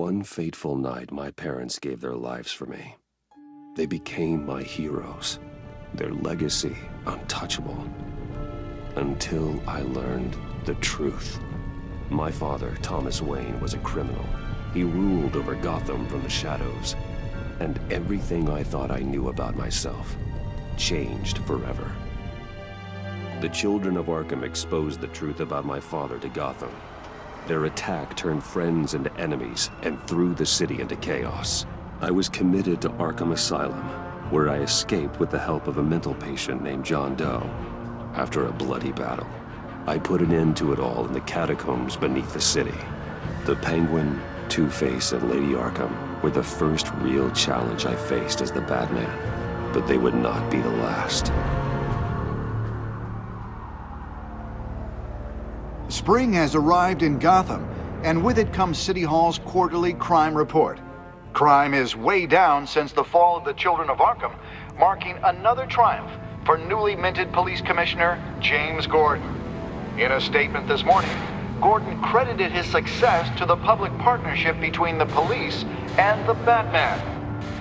One fateful night, my parents gave their lives for me. They became my heroes, their legacy untouchable. Until I learned the truth. My father, Thomas Wayne, was a criminal. He ruled over Gotham from the shadows. And everything I thought I knew about myself changed forever. The children of Arkham exposed the truth about my father to Gotham. Their attack turned friends into enemies and threw the city into chaos. I was committed to Arkham Asylum, where I escaped with the help of a mental patient named John Doe. After a bloody battle, I put an end to it all in the catacombs beneath the city. The Penguin, Two-Face, and Lady Arkham were the first real challenge I faced as the Batman, but they would not be the last. Spring has arrived in Gotham, and with it comes City Hall's quarterly crime report. Crime is way down since the fall of the Children of Arkham, marking another triumph for newly minted Police Commissioner James Gordon. In a statement this morning, Gordon credited his success to the public partnership between the police and the Batman.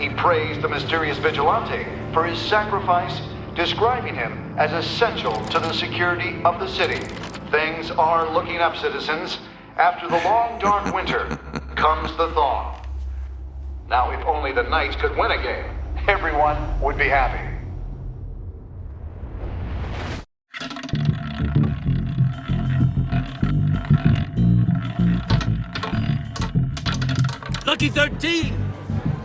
He praised the mysterious vigilante for his sacrifice, describing him as essential to the security of the city. Things are looking up, citizens. After the long, dark winter comes the thaw. Now, if only the Knights could win a game, everyone would be happy. Lucky 13!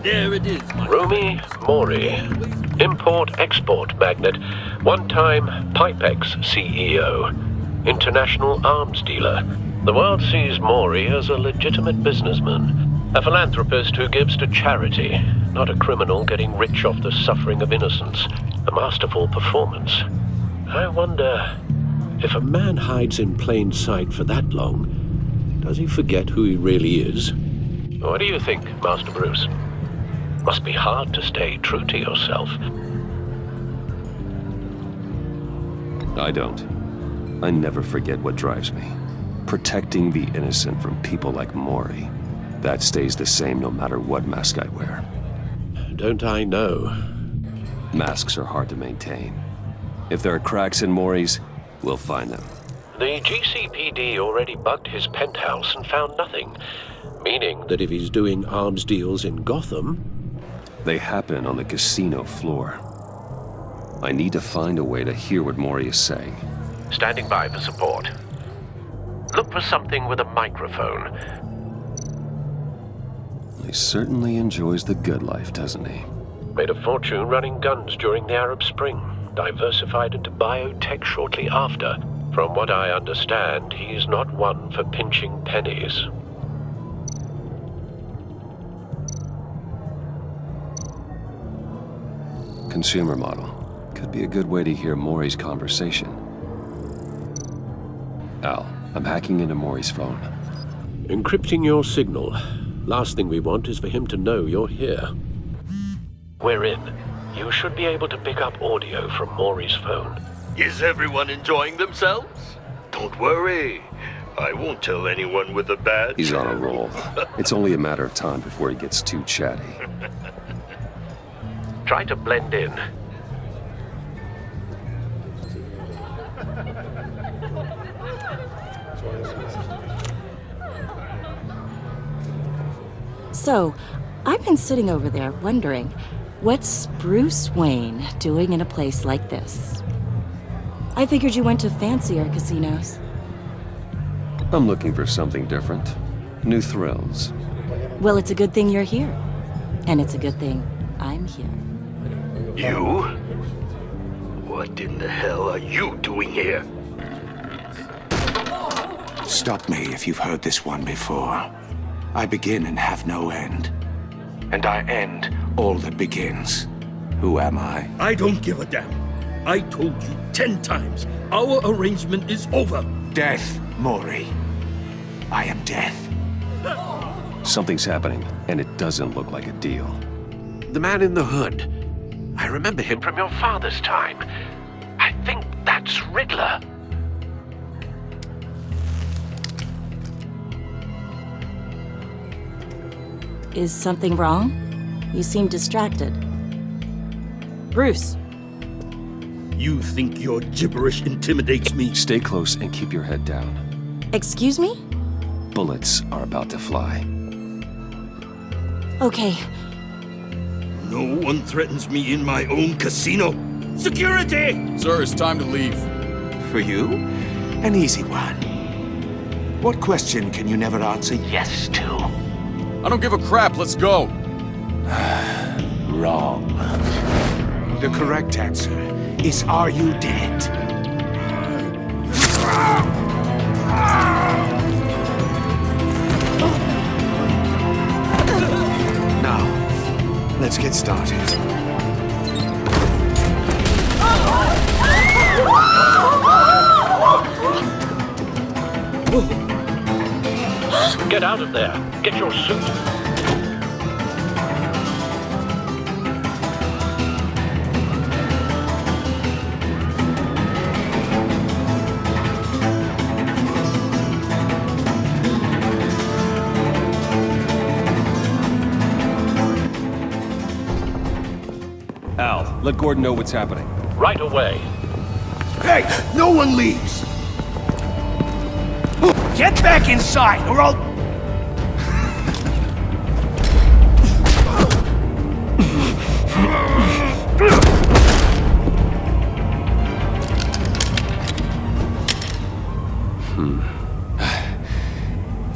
There it is, my Rumi Mori, import-export magnate, one-time Pipex CEO, international arms dealer. The world sees Mori as a legitimate businessman, a philanthropist who gives to charity, not a criminal getting rich off the suffering of innocence. A masterful performance. I wonder, if a man hides in plain sight for that long, does he forget who he really is? What do you think, Master Bruce? Must be hard to stay true to yourself. I don't. I never forget what drives me. Protecting the innocent from people like Mori. That stays the same no matter what mask I wear. Don't I know? Masks are hard to maintain. If there are cracks in Mori's, we'll find them. The GCPD already bugged his penthouse and found nothing. Meaning that if he's doing arms deals in Gotham... They happen on the casino floor. I need to find a way to hear what Mori is saying. Standing by for support. Look for something with a microphone. He certainly enjoys the good life, doesn't he? Made a fortune running guns during the Arab Spring. Diversified into biotech shortly after. From what I understand, he's not one for pinching pennies. Consumer model. Could be a good way to hear Mori's conversation. Al, I'm hacking into Mori's phone. Encrypting your signal. Last thing we want is for him to know you're here. We're in. You should be able to pick up audio from Mori's phone. Is everyone enjoying themselves? Don't worry. I won't tell anyone with a badge. He's on a roll. It's only a matter of time before he gets too chatty. Try to blend in. So, I've been sitting over there wondering, what's Bruce Wayne doing in a place like this? I figured you went to fancier casinos. I'm looking for something different. New thrills. Well, it's a good thing you're here. And it's a good thing I'm here. You? What in the hell are you doing here? Stop me if you've heard this one before. I begin and have no end. And I end all that begins. Who am I? I don't give a damn. I told you 10 times. Our arrangement is over. Death, Mori. I am death. Something's happening, and it doesn't look like a deal. The man in the hood. I remember him from your father's time. I think that's Riddler. Is something wrong? You seem distracted. Bruce. You think your gibberish intimidates me? Stay close and keep your head down. Excuse me? Bullets are about to fly. Okay. No one threatens me in my own casino. Security! Sir, it's time to leave. For you, an easy one. What question can you never answer yes to? I don't give a crap, let's go. Wrong. The correct answer is, are you dead? Now, let's get started. Get out of there. Get your suit. Al, let Gordon know what's happening. Right away. Hey, no one leaves! Get back inside, or I'll...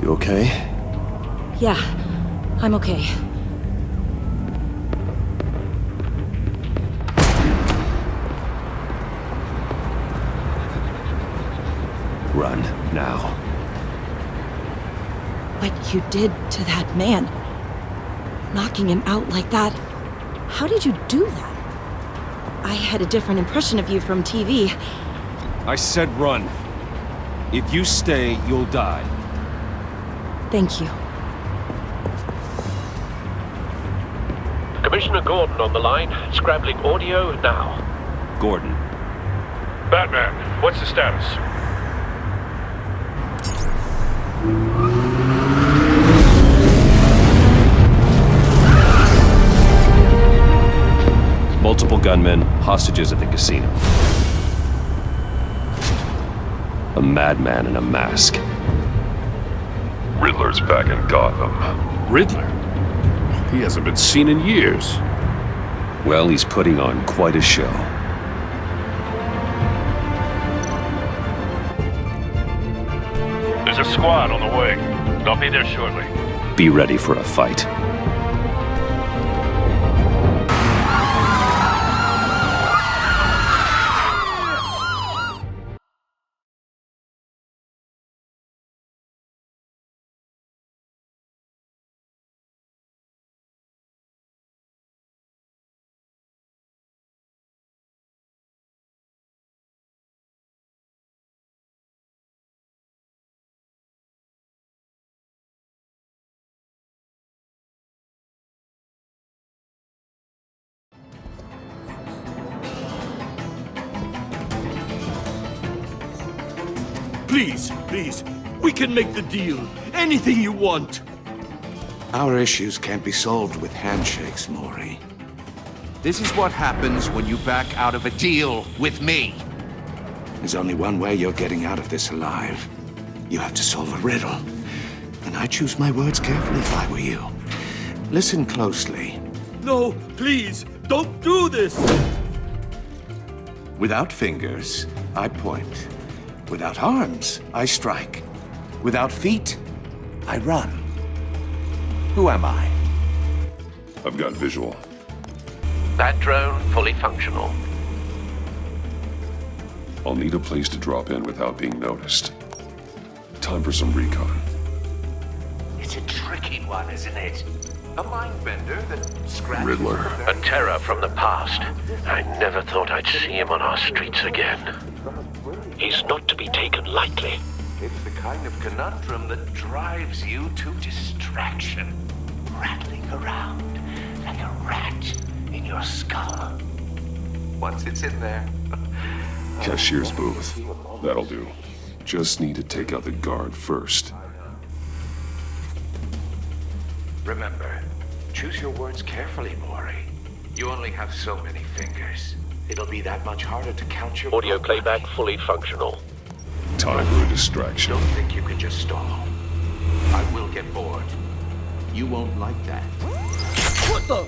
You okay? Yeah, I'm okay. Run, now. What you did to that man, knocking him out like that, how did you do that? I had a different impression of you from TV. I said run. If you stay, you'll die. Thank you. Commissioner Gordon on the line. Scrambling audio now. Gordon. Batman, what's the status? Multiple gunmen, hostages at the casino. A madman in a mask. Riddler's back in Gotham. Riddler? He hasn't been seen in years. Well, he's putting on quite a show. There's a squad on the way. I'll be there shortly. Be ready for a fight. Please, please, we can make the deal. Anything you want. Our issues can't be solved with handshakes, Maury. This is what happens when you back out of a deal with me. There's only one way you're getting out of this alive. You have to solve a riddle. And I choose my words carefully if I were you. Listen closely. No, please, don't do this. Without fingers, I point. Without arms, I strike. Without feet, I run. Who am I? I've got visual. That drone fully functional. I'll need a place to drop in without being noticed. Time for some recon. It's a tricky one, isn't it? A mind bender that scratches... Riddler. A terror from the past. I never thought I'd see him on our streets again. He's not to be taken lightly. It's the kind of conundrum that drives you to distraction. Rattling around like a rat in your skull. Once it's in there... Cashier's booth. That'll do. Just need to take out the guard first. Remember, choose your words carefully, Maury. You only have so many fingers. It'll be that much harder to count your Audio properly. playback fully functional. Time for a distraction. Don't think you can just stall. I will get bored. You won't like that. What the?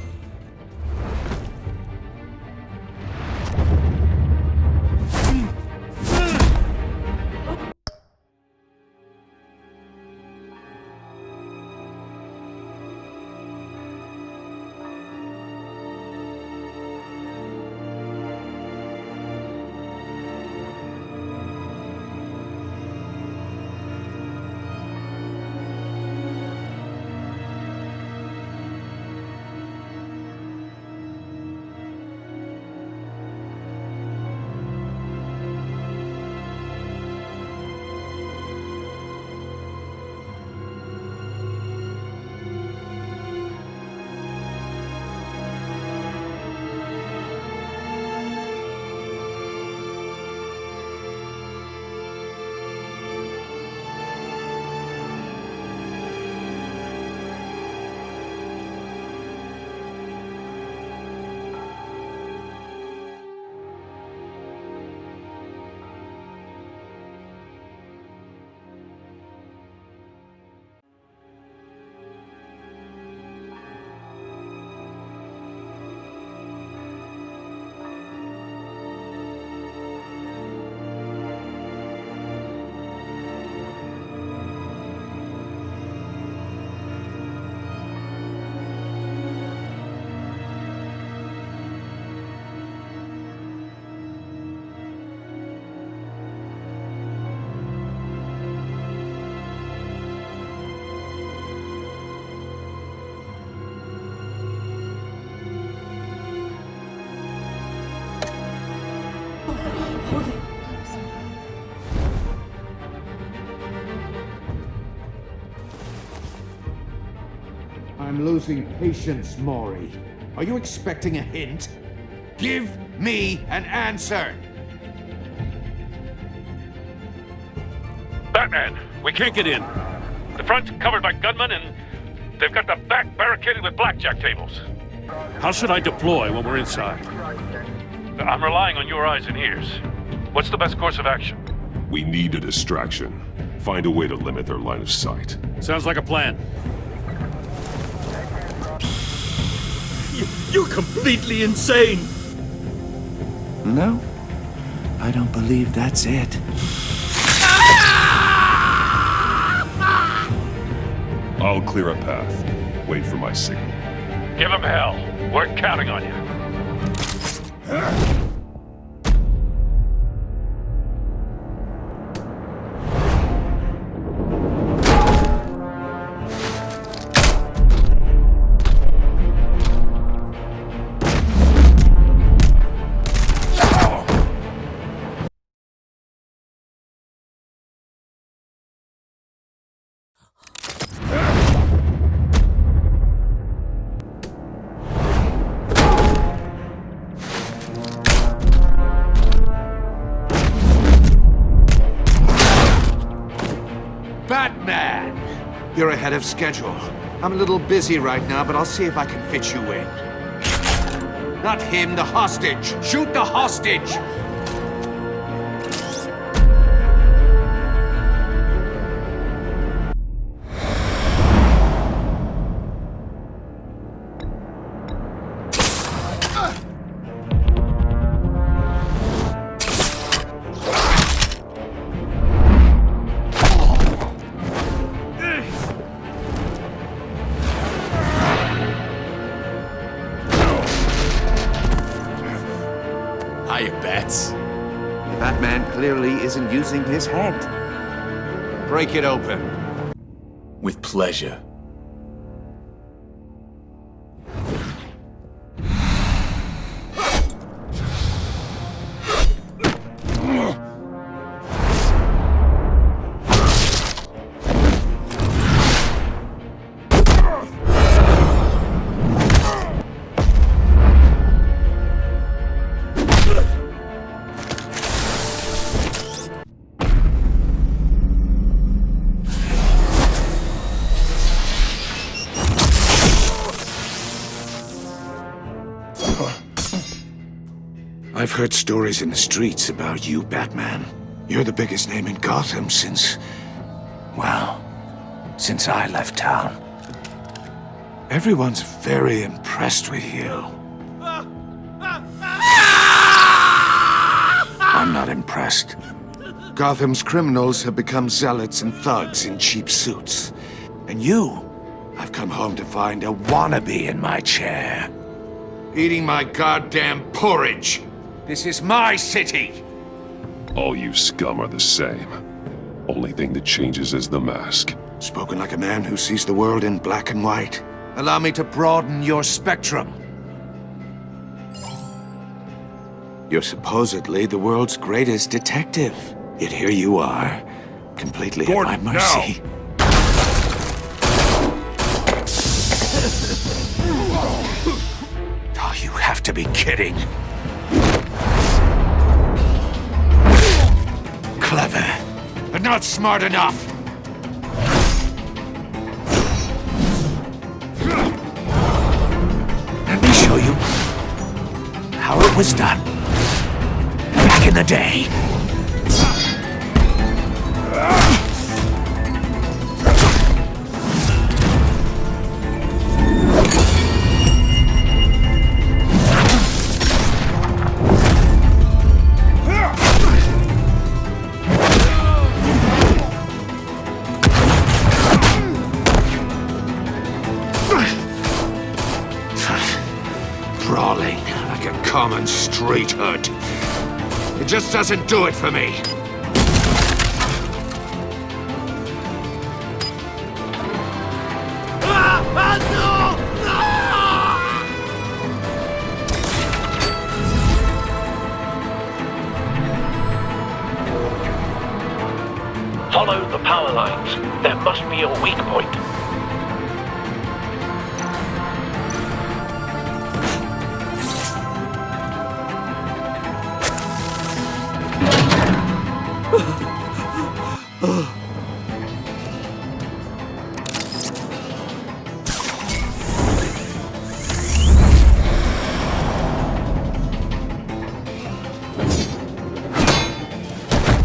I'm losing patience, Maury. Are you expecting a hint? Give me an answer! Batman, we can't get in. The front's covered by gunmen, and they've got the back barricaded with blackjack tables. How should I deploy when we're inside? I'm relying on your eyes and ears. What's the best course of action? We need a distraction. Find a way to limit their line of sight. Sounds like a plan. You're completely insane! No, I don't believe that's it. I'll clear a path. Wait for my signal. Give him hell. We're counting on you. Batman! You're ahead of schedule. I'm a little busy right now, but I'll see if I can fit you in. Not him, the hostage! Shoot the hostage! Hiya, Bats. Batman clearly isn't using his head. Break it open. With pleasure. I've heard stories in the streets about you, Batman. You're the biggest name in Gotham since... well, since I left town. Everyone's very impressed with you. I'm not impressed. Gotham's criminals have become zealots and thugs in cheap suits. And you, I've come home to find a wannabe in my chair. Eating my goddamn porridge. This is my city! All you scum are the same. Only thing that changes is the mask. Spoken like a man who sees the world in black and white. Allow me to broaden your spectrum. You're supposedly the world's greatest detective. Yet here you are, completely Gordon, at my mercy. Oh, you have to be kidding. Clever, but not smart enough. Let me show you how it was done back in the day. Brawling like a common street hood. It just doesn't do it for me. Follow the power lines. There must be a weak point.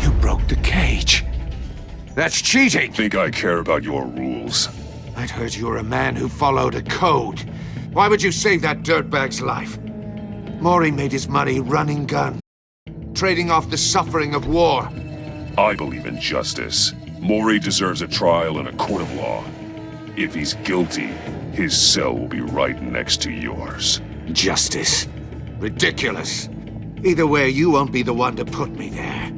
You broke the cage. That's cheating! Think I care about your rules? I'd heard you were a man who followed a code. Why would you save that dirtbag's life? Mori made his money running gun, trading off the suffering of war. I believe in justice. Mori deserves a trial in a court of law. If he's guilty, his cell will be right next to yours. Justice. Ridiculous. Either way, you won't be the one to put me there.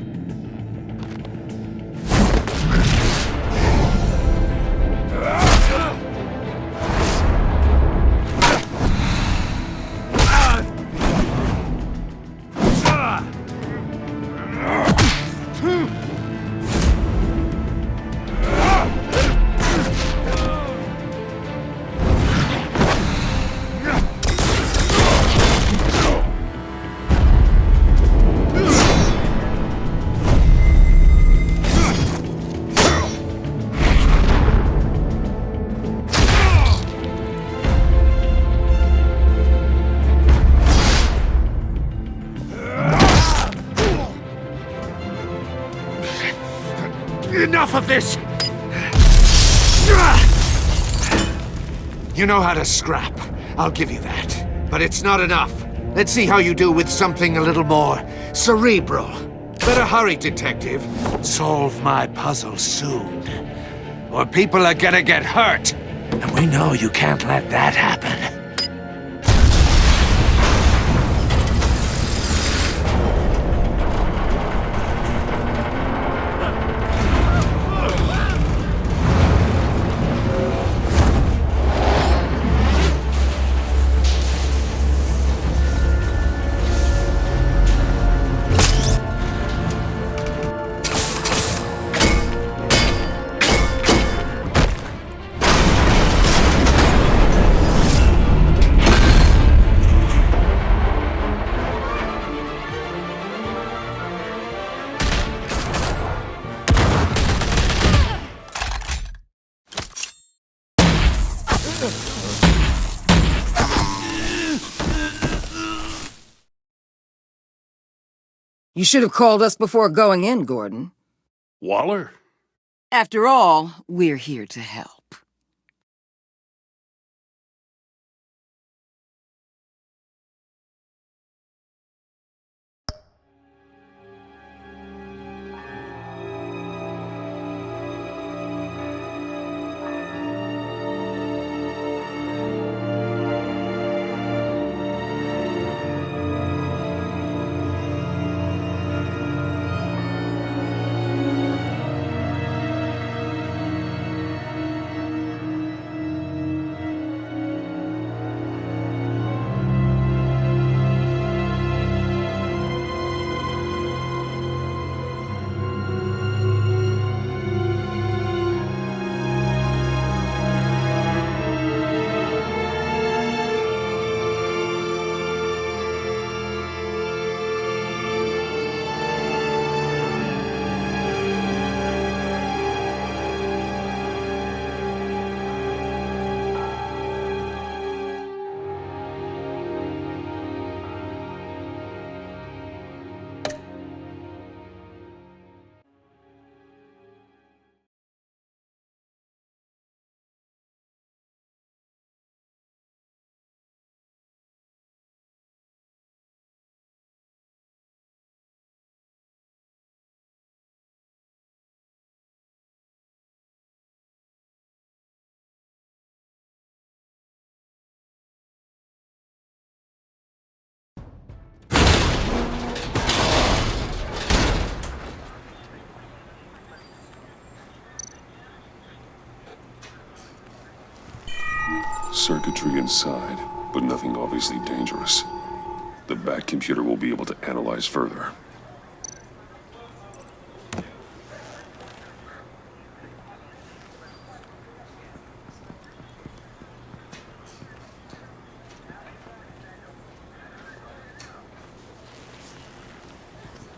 Enough of this! You know how to scrap. I'll give you that. But it's not enough. Let's see how you do with something a little more cerebral. Better hurry, detective. Solve my puzzle soon. Or people are gonna get hurt. And we know you can't let that happen. You should have called us before going in, Gordon. Waller? After all, we're here to help. Circuitry inside, but nothing obviously dangerous. The Bat computer will be able to analyze further.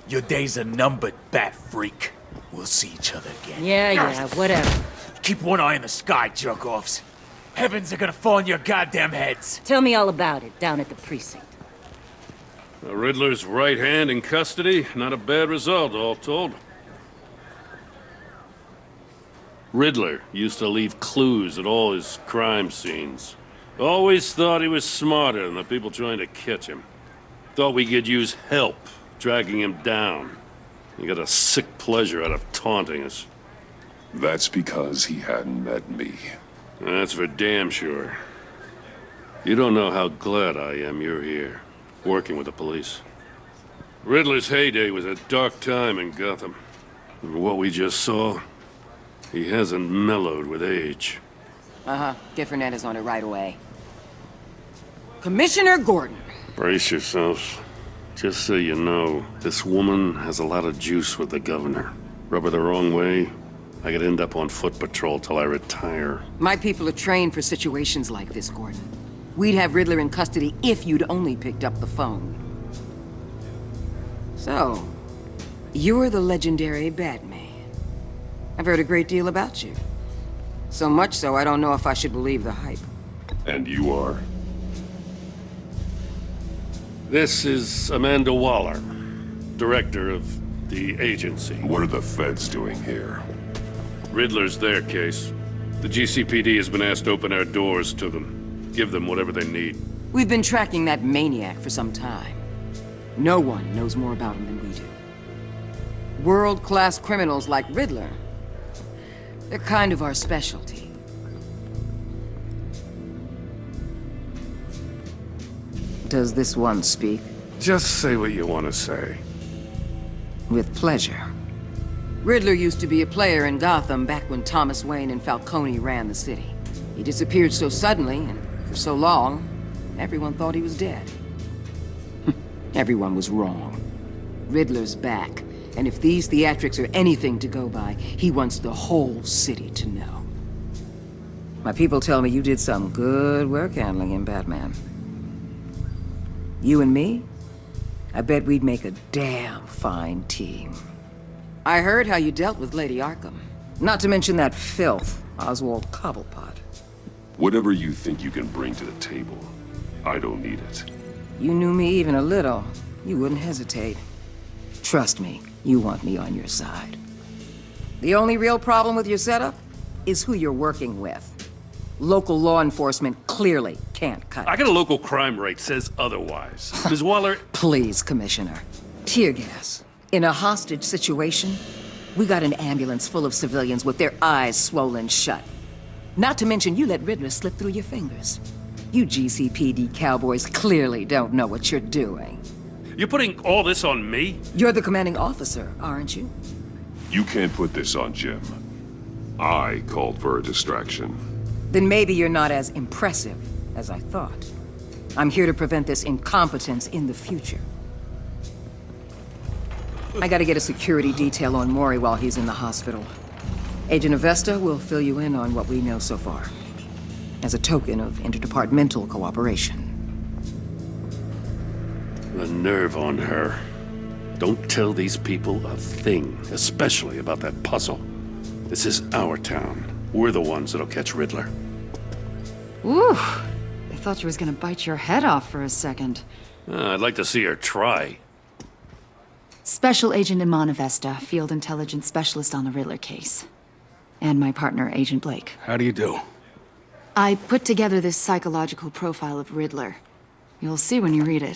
Your days are numbered, Bat Freak. We'll see each other again. Yeah, whatever. Keep one eye in the sky, jerk-offs. Heavens are gonna fall on your goddamn heads. Tell me all about it down at the precinct. The Riddler's right hand in custody. Not a bad result, all told. Riddler used to leave clues at all his crime scenes. Always thought he was smarter than the people trying to catch him. Thought we could use help, dragging him down. He got a sick pleasure out of taunting us. That's because he hadn't met me. That's for damn sure. You don't know how glad I am you're here, working with the police. Riddler's heyday was a dark time in Gotham. And what we just saw, he hasn't mellowed with age. Get Fernandez on it right away. Commissioner Gordon. Brace yourselves. Just so you know, this woman has a lot of juice with the governor. Rub her the wrong way, I could end up on foot patrol till I retire. My people are trained for situations like this, Gordon. We'd have Riddler in custody if you'd only picked up the phone. So, you're the legendary Batman. I've heard a great deal about you. So much so, I don't know if I should believe the hype. And you are? This is Amanda Waller, director of the agency. What are the feds doing here? Riddler's their case. The GCPD has been asked to open our doors to them. Give them whatever they need. We've been tracking that maniac for some time. No one knows more about him than we do. World-class criminals like Riddler. They're kind of our specialty. Does this one speak? Just say what you want to say. With pleasure. Riddler used to be a player in Gotham back when Thomas Wayne and Falcone ran the city. He disappeared so suddenly and for so long, everyone thought he was dead. Everyone was wrong. Riddler's back, and if these theatrics are anything to go by, he wants the whole city to know. My people tell me you did some good work handling him, Batman. You and me? I bet we'd make a damn fine team. I heard how you dealt with Lady Arkham. Not to mention that filth, Oswald Cobblepot. Whatever you think you can bring to the table, I don't need it. You knew me even a little, you wouldn't hesitate. Trust me, you want me on your side. The only real problem with your setup is who you're working with. Local law enforcement clearly can't cut I it. got a local crime rate says otherwise. Ms. Waller, Please, Commissioner. Tear gas. In a hostage situation, we got an ambulance full of civilians with their eyes swollen shut. Not to mention you let Riddler slip through your fingers. You GCPD cowboys clearly don't know what you're doing. you're putting all this on me? You're the commanding officer, aren't you? You can't put this on Jim. I called for a distraction. Then maybe you're not as impressive as I thought. I'm here to prevent this incompetence in the future. I gotta get a security detail on Maury while he's in the hospital. Agent Avesta will fill you in on what we know so far, as a token of interdepartmental cooperation. The nerve on her. Don't tell these people a thing, especially about that puzzle. This is our town. We're the ones that'll catch Riddler. Ooh, I thought you was gonna bite your head off for a second. I'd like to see her try. Special Agent Iman Avesta, Field Intelligence Specialist on the Riddler case. And my partner, Agent Blake. How do you do? I put together this psychological profile of Riddler. You'll see when you read it.